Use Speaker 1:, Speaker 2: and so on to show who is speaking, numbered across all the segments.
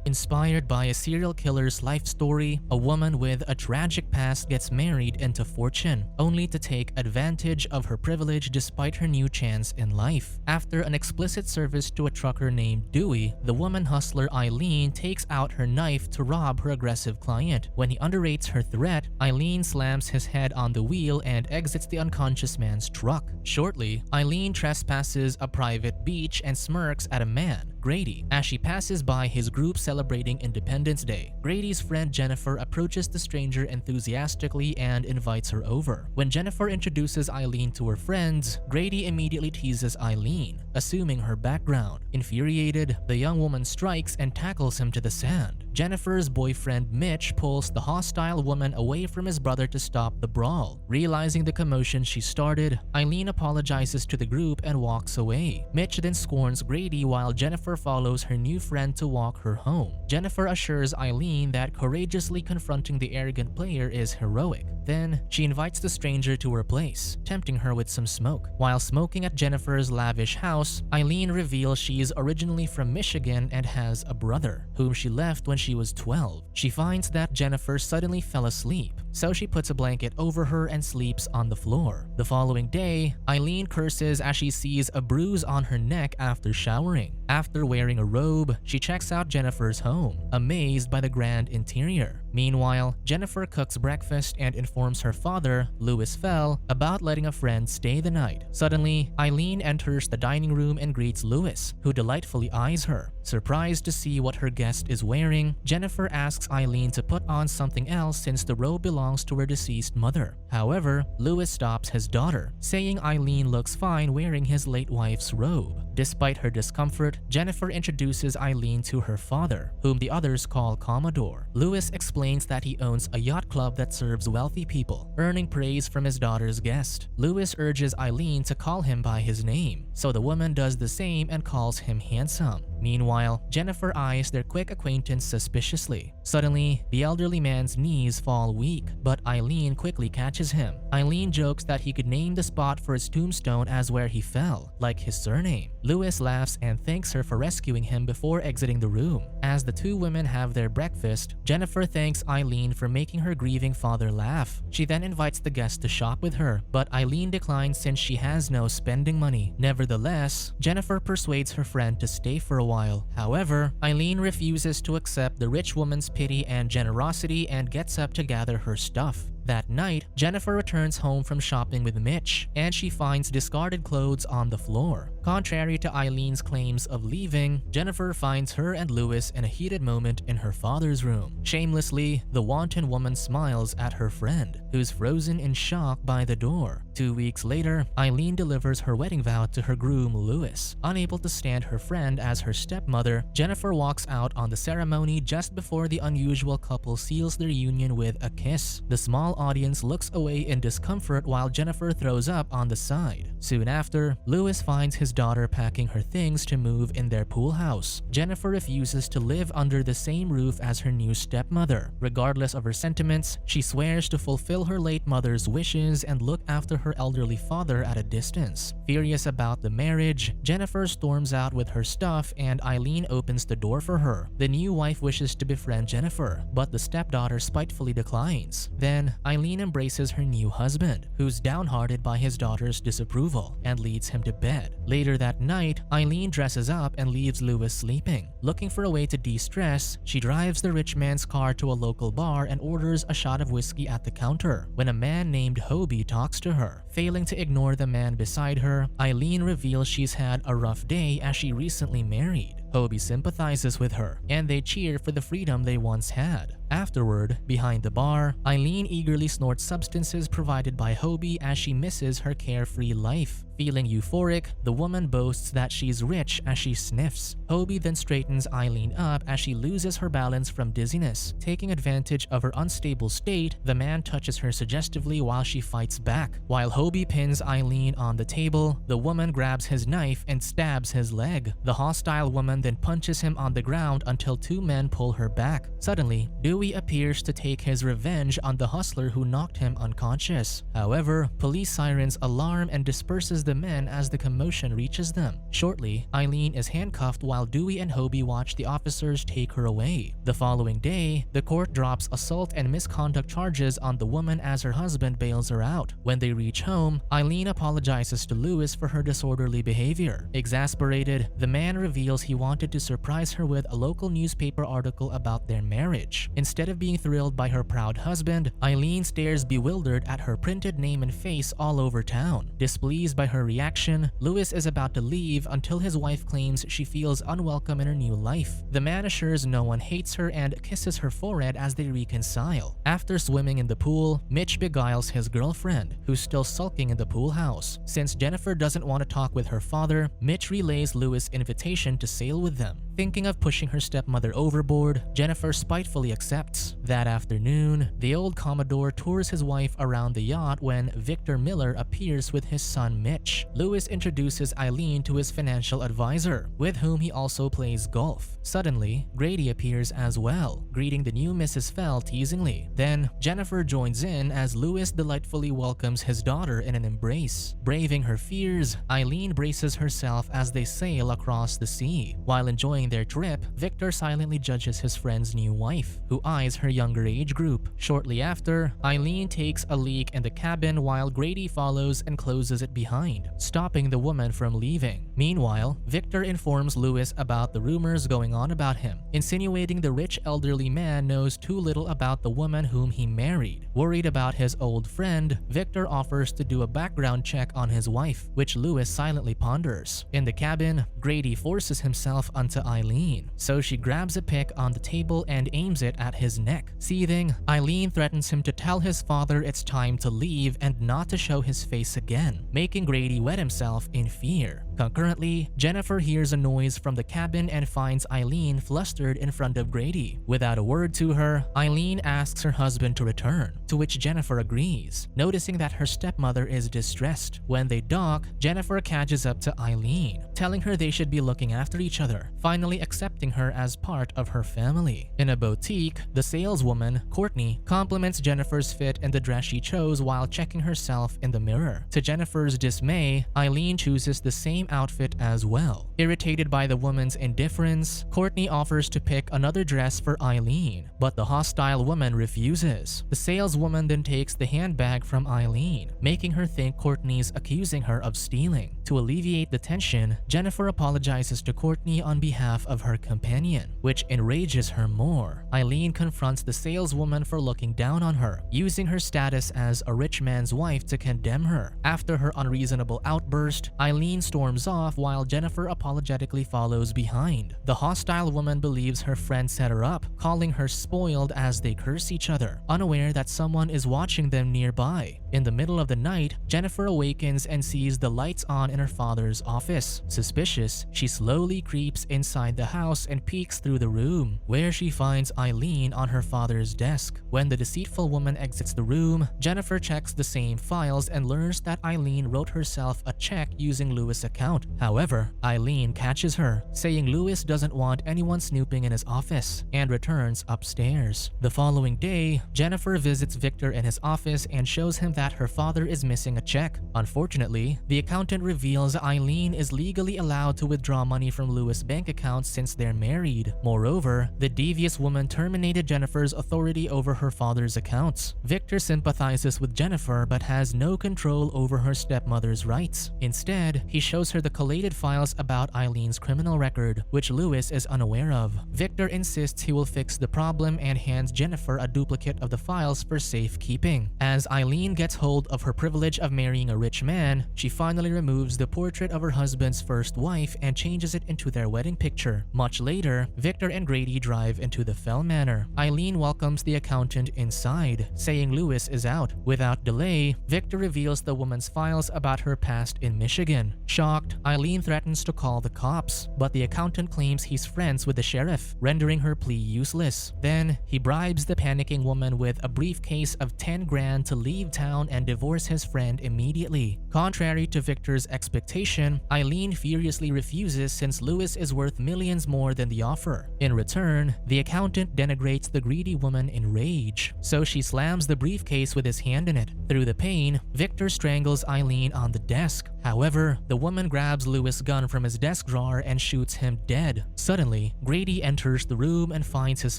Speaker 1: Inspired by a serial killer's life story, a woman with a tragic past gets married into fortune, only to take advantage of her privilege despite her new chance in life. After an explicit service to a trucker named Dewey, the woman hustler Aileen takes out her knife to rob her aggressive client. When he underrates her threat, Aileen slams his head on the wheel and exits the unconscious man's truck. Shortly, Aileen trespasses a private beach and smirks at a man, Grady, as she passes by his group celebrating Independence Day. Grady's friend Jennifer approaches the stranger enthusiastically and invites her over. When Jennifer introduces Aileen to her friends, Grady immediately teases Aileen, assuming her background. Infuriated, the young woman strikes and tackles him to the sand. Jennifer's boyfriend Mitch pulls the hostile woman away from his brother to stop the brawl. Realizing the commotion she started, Aileen apologizes to the group and walks away. Mitch then scorns Grady while Jennifer follows her new friend to walk her home. Jennifer assures Aileen that courageously confronting the arrogant player is heroic. Then, she invites the stranger to her place, tempting her with some smoke. While smoking at Jennifer's lavish house, Aileen reveals she is originally from Michigan and has a brother, whom she left when she was 12. She finds that Jennifer suddenly fell asleep, so she puts a blanket over her and sleeps on the floor. The following day, Aileen curses as she sees a bruise on her neck after showering. After wearing a robe, she checks out Jennifer's home, amazed by the grand interior. Meanwhile, Jennifer cooks breakfast and informs her father, Louis Fell, about letting a friend stay the night. Suddenly, Aileen enters the dining room and greets Louis, who delightfully eyes her. Surprised to see what her guest is wearing, Jennifer asks Aileen to put on something else since the robe belongs to her deceased mother. However, Louis stops his daughter, saying Aileen looks fine wearing his late wife's robe. Despite her discomfort, Jennifer introduces Aileen to her father, whom the others call Commodore. Louis explains that he owns a yacht club that serves wealthy people, earning praise from his daughter's guest. Louis urges Aileen to call him by his name, so the woman does the same and calls him handsome. Meanwhile, Jennifer eyes their quick acquaintance suspiciously. Suddenly, the elderly man's knees fall weak, but Aileen quickly catches him. Aileen jokes that he could name the spot for his tombstone as where he fell, like his surname. Louis laughs and thanks her for rescuing him before exiting the room. As the two women have their breakfast, Jennifer thanks Aileen for making her grieving father laugh. She then invites the guest to shop with her, but Aileen declines since she has no spending money. Nevertheless, Jennifer persuades her friend to stay for a while. However, Aileen refuses to accept the rich woman's pity and generosity and gets up to gather her stuff. That night, Jennifer returns home from shopping with Mitch, and she finds discarded clothes on the floor. Contrary to Aileen's claims of leaving, Jennifer finds her and Louis in a heated moment in her father's room. Shamelessly, the wanton woman smiles at her friend, who's frozen in shock by the door. 2 weeks later, Aileen delivers her wedding vow to her groom, Louis. Unable to stand her friend as her stepmother, Jennifer walks out on the ceremony just before the unusual couple seals their union with a kiss. The small audience looks away in discomfort while Jennifer throws up on the side. Soon after, Louis finds his daughter packing her things to move in their pool house. Jennifer refuses to live under the same roof as her new stepmother. Regardless of her sentiments, she swears to fulfill her late mother's wishes and look after her elderly father at a distance. Furious about the marriage, Jennifer storms out with her stuff and Aileen opens the door for her. The new wife wishes to befriend Jennifer, but the stepdaughter spitefully declines. Then, Aileen embraces her new husband, who's downhearted by his daughter's disapproval, and leads him to bed. Later that night, Aileen dresses up and leaves Louis sleeping. Looking for a way to de-stress, she drives the rich man's car to a local bar and orders a shot of whiskey at the counter, when a man named Hobie talks to her. Failing to ignore the man beside her, Aileen reveals she's had a rough day as she recently married. Hobie sympathizes with her, and they cheer for the freedom they once had. Afterward, behind the bar, Aileen eagerly snorts substances provided by Hobie as she misses her carefree life. Feeling euphoric, the woman boasts that she's rich as she sniffs. Hobie then straightens Aileen up as she loses her balance from dizziness. Taking advantage of her unstable state, the man touches her suggestively while she fights back. While Hobie pins Aileen on the table, the woman grabs his knife and stabs his leg. The hostile woman then punches him on the ground until two men pull her back. Suddenly, Dewey appears to take his revenge on the hustler who knocked him unconscious. However, police sirens alarm and disperses the men as the commotion reaches them. Shortly, Aileen is handcuffed while Dewey and Hobie watch the officers take her away. The following day, the court drops assault and misconduct charges on the woman as her husband bails her out. When they reach home, Aileen apologizes to Lewis for her disorderly behavior. Exasperated, the man reveals he wanted to surprise her with a local newspaper article about their marriage. Instead of being thrilled by her proud husband, Aileen stares bewildered at her printed name and face all over town. Displeased by her reaction, Lewis is about to leave until his wife claims she feels unwelcome in her new life. The man assures no one hates her and kisses her forehead as they reconcile. After swimming in the pool, Mitch beguiles his girlfriend, who's still sulking in the pool house. Since Jennifer doesn't want to talk with her father, Mitch relays Lewis' invitation to sail with them. Thinking of pushing her stepmother overboard, Jennifer spitefully accepts. That afternoon, the old Commodore tours his wife around the yacht when Victor Miller appears with his son Mitch. Lewis introduces Aileen to his financial advisor, with whom he also plays golf. Suddenly, Grady appears as well, greeting the new Mrs. Fell teasingly. Then, Jennifer joins in as Lewis delightfully welcomes his daughter in an embrace. Braving her fears, Aileen braces herself as they sail across the sea. While enjoying their trip, Victor silently judges his friend's new wife, who eyes her younger age group. Shortly after, Aileen takes a leak in the cabin while Grady follows and closes it behind, stopping the woman from leaving. Meanwhile, Victor informs Lewis about the rumors going on about him, insinuating the rich elderly man knows too little about the woman whom he married. Worried about his old friend, Victor offers to do a background check on his wife, which Lewis silently ponders. In the cabin, Grady forces himself onto Aileen, so she grabs a pick on the table and aims it at his neck. Seething, Aileen threatens him to tell his father it's time to leave and not to show his face again, making Grady wet himself in fear. Concurrently, Jennifer hears a noise from the cabin and finds Aileen flustered in front of Grady. Without a word to her, Aileen asks her husband to return, to which Jennifer agrees, noticing that her stepmother is distressed. When they dock, Jennifer catches up to Aileen, telling her they should be looking after each other, finally accepting her as part of her family. In a boutique, the saleswoman, Courtney, compliments Jennifer's fit and the dress she chose while checking herself in the mirror. To Jennifer's dismay, Aileen chooses the same outfit as well. Irritated by the woman's indifference, Courtney offers to pick another dress for Aileen, but the hostile woman refuses. The saleswoman then takes the handbag from Aileen, making her think Courtney's accusing her of stealing. To alleviate the tension, Jennifer apologizes to Courtney on behalf of her companion, which enrages her more. Aileen confronts the saleswoman for looking down on her, using her status as a rich man's wife to condemn her. After her unreasonable outburst, Aileen storms off while Jennifer apologetically follows behind. The hostile woman believes her friend set her up, calling her spoiled as they curse each other, unaware that someone is watching them nearby. In the middle of the night, Jennifer awakens and sees the lights on in her father's office. Suspicious, she slowly creeps inside the house and peeks through the room, where she finds Aileen on her father's desk. When the deceitful woman exits the room, Jennifer checks the same files and learns that Aileen wrote herself a check using Lewis' account. However, Aileen catches her, saying Lewis doesn't want anyone snooping in his office, and returns upstairs. The following day, Jennifer visits Victor in his office and shows him that her father is missing a check. Unfortunately, the accountant reveals Aileen is legally allowed to withdraw money from Lewis' bank account since they're married. Moreover, the devious woman terminated Jennifer's authority over her father's accounts. Victor sympathizes with Jennifer but has no control over her stepmother's rights. Instead, he shows her the collated files about Aileen's criminal record, which Lewis is unaware of. Victor insists he will fix the problem and hands Jennifer a duplicate of the files for safekeeping. As Aileen gets hold of her privilege of marrying a rich man, she finally removes the portrait of her husband's first wife and changes it into their wedding picture. Much later, Victor and Grady drive into the Fell Manor. Aileen welcomes the accountant inside, saying Lewis is out. Without delay, Victor reveals the woman's files about her past in Michigan. Shocked, Aileen threatens to call the cops, but the accountant claims he's friends with the sheriff, rendering her plea useless. Then, he bribes the panicking woman with a briefcase of 10 grand to leave town and divorce his friend immediately. Contrary to Victor's expectation, Aileen furiously refuses since Lewis is worth millions more than the offer. In return, the accountant denigrates the greedy woman in rage, so she slams the briefcase with his hand in it. Through the pain, Victor strangles Aileen on the desk. However, the woman grabs Lewis' gun from his desk drawer and shoots him dead. Suddenly, Grady enters the room and finds his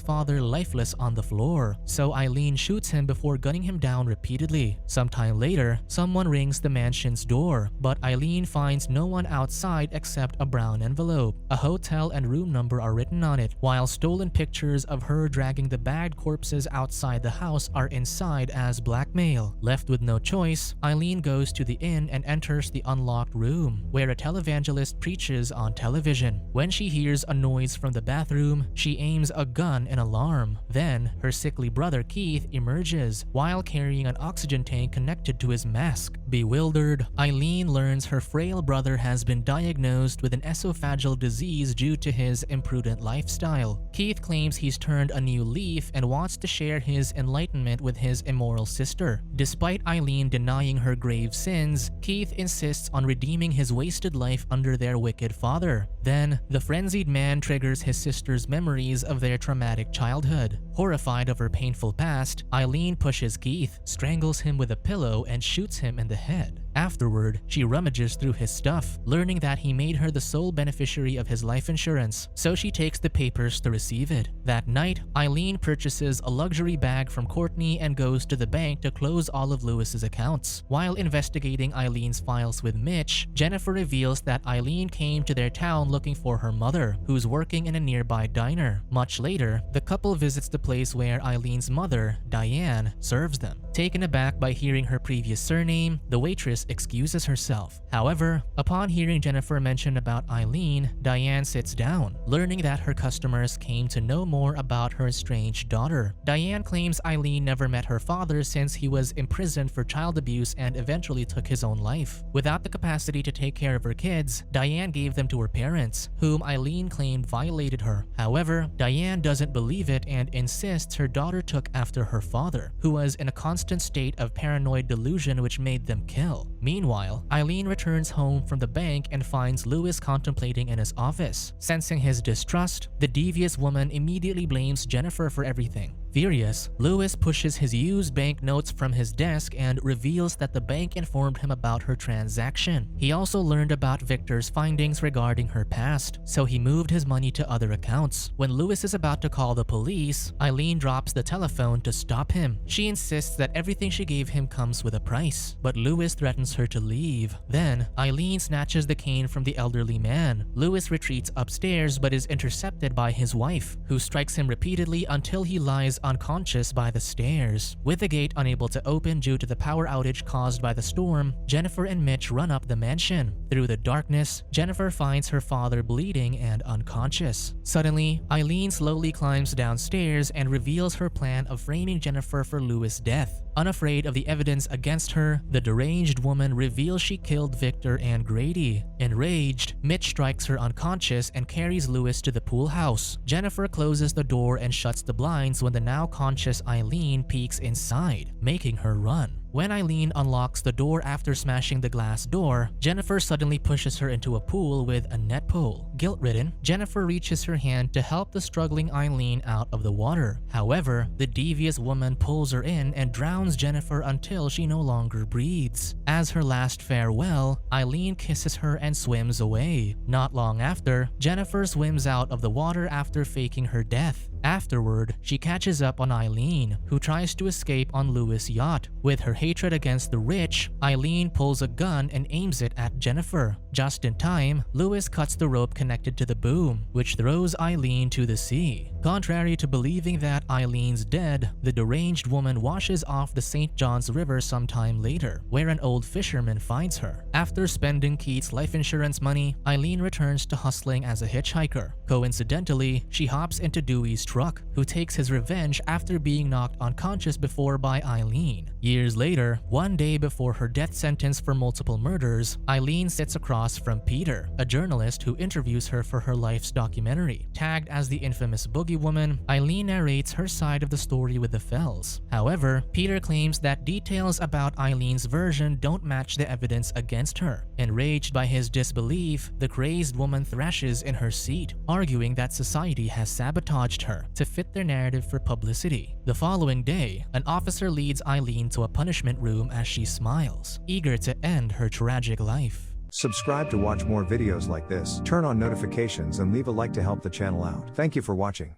Speaker 1: father lifeless on the floor, so Aileen shoots him before gunning him down repeatedly. Sometime later, someone rings the mansion's door, but Aileen finds no one outside except a brown envelope. A hotel and room number are written on it, while stolen pictures of her dragging the bagged corpses outside the house are inside as blackmail. Left with no choice, Aileen goes to the inn and enters the unlocked room, where a televangelist preaches on television. When she hears a noise from the bathroom, she aims a gun in alarm. Then, her sickly brother Keith emerges, while carrying an oxygen tank connected to his mask. Bewildered, Aileen learns her frail brother has been diagnosed with an esophageal disease due to his imprudent lifestyle. Keith claims he's turned a new leaf and wants to share his enlightenment with his immoral sister. Despite Aileen denying her grave sins, Keith insists on redeeming his wasted life under their wicked father. Then, the frenzied man triggers his sister's memories of their traumatic childhood. Horrified of her painful past, Aileen pushes Keith, strangles him with a pillow, and shoots him in the head. Afterward, she rummages through his stuff, learning that he made her the sole beneficiary of his life insurance, so she takes the papers to receive it. That night, Aileen purchases a luxury bag from Courtney and goes to the bank to close all of Lewis's accounts. While investigating Eileen's files with Mitch, Jennifer reveals that Aileen came to their town looking for her mother, who's working in a nearby diner. Much later, the couple visits the place where Eileen's mother, Diane, serves them. Taken aback by hearing her previous surname, the waitress excuses herself. However, upon hearing Jennifer mention about Aileen, Diane sits down, learning that her customers came to know more about her estranged daughter. Diane claims Aileen never met her father since he was imprisoned for child abuse and eventually took his own life. Without the capacity to take care of her kids, Diane gave them to her parents, whom Aileen claimed violated her. However, Diane doesn't believe it and insists her daughter took after her father, who was in a constant state of paranoid delusion which made them kill. Meanwhile, Aileen returns home from the bank and finds Lewis contemplating in his office. Sensing his distrust, the devious woman immediately blames Jennifer for everything. Furious, Lewis pushes his used banknotes from his desk and reveals that the bank informed him about her transaction. He also learned about Victor's findings regarding her past, so he moved his money to other accounts. When Lewis is about to call the police, Aileen drops the telephone to stop him. She insists that everything she gave him comes with a price, but Lewis threatens her to leave. Then, Aileen snatches the cane from the elderly man. Lewis retreats upstairs but is intercepted by his wife, who strikes him repeatedly until he lies unconscious by the stairs. With the gate unable to open due to the power outage caused by the storm, Jennifer and Mitch run up the mansion. Through the darkness, Jennifer finds her father bleeding and unconscious. Suddenly, Aileen slowly climbs downstairs and reveals her plan of framing Jennifer for Lewis' death. Unafraid of the evidence against her, the deranged woman reveals she killed Victor and Grady. Enraged, Mitch strikes her unconscious and carries Lewis to the pool house. Jennifer closes the door and shuts the blinds when the now conscious Aileen peeks inside, making her run. When Aileen unlocks the door after smashing the glass door, Jennifer suddenly pushes her into a pool with a net pole. Guilt-ridden, Jennifer reaches her hand to help the struggling Aileen out of the water. However, the devious woman pulls her in and drowns Jennifer until she no longer breathes. As her last farewell, Aileen kisses her and swims away. Not long after, Jennifer swims out of the water after faking her death. Afterward, she catches up on Aileen, who tries to escape on Lewis' yacht. With her hatred against the rich, Aileen pulls a gun and aims it at Jennifer. Just in time, Lewis cuts the rope connected to the boom, which throws Aileen to the sea. Contrary to believing that Eileen's dead, the deranged woman washes off the St. John's River sometime later, where an old fisherman finds her. After spending Keith's life insurance money, Aileen returns to hustling as a hitchhiker. Coincidentally, she hops into Dewey's truck, who takes his revenge after being knocked unconscious before by Aileen. Years later, one day before her death sentence for multiple murders, Aileen sits across from Peter, a journalist who interviews her for her life's documentary. Tagged as the infamous boogeyman, Boogeywoman, Aileen narrates her side of the story with the Fells. However, Peter claims that details about Aileen's version don't match the evidence against her. Enraged by his disbelief, the crazed woman thrashes in her seat, arguing that society has sabotaged her to fit their narrative for publicity. The following day, an officer leads Aileen to a punishment room as she smiles, eager to end her tragic life.
Speaker 2: Subscribe to watch more videos like this, turn on notifications and leave a like to help the channel out. Thank you for watching.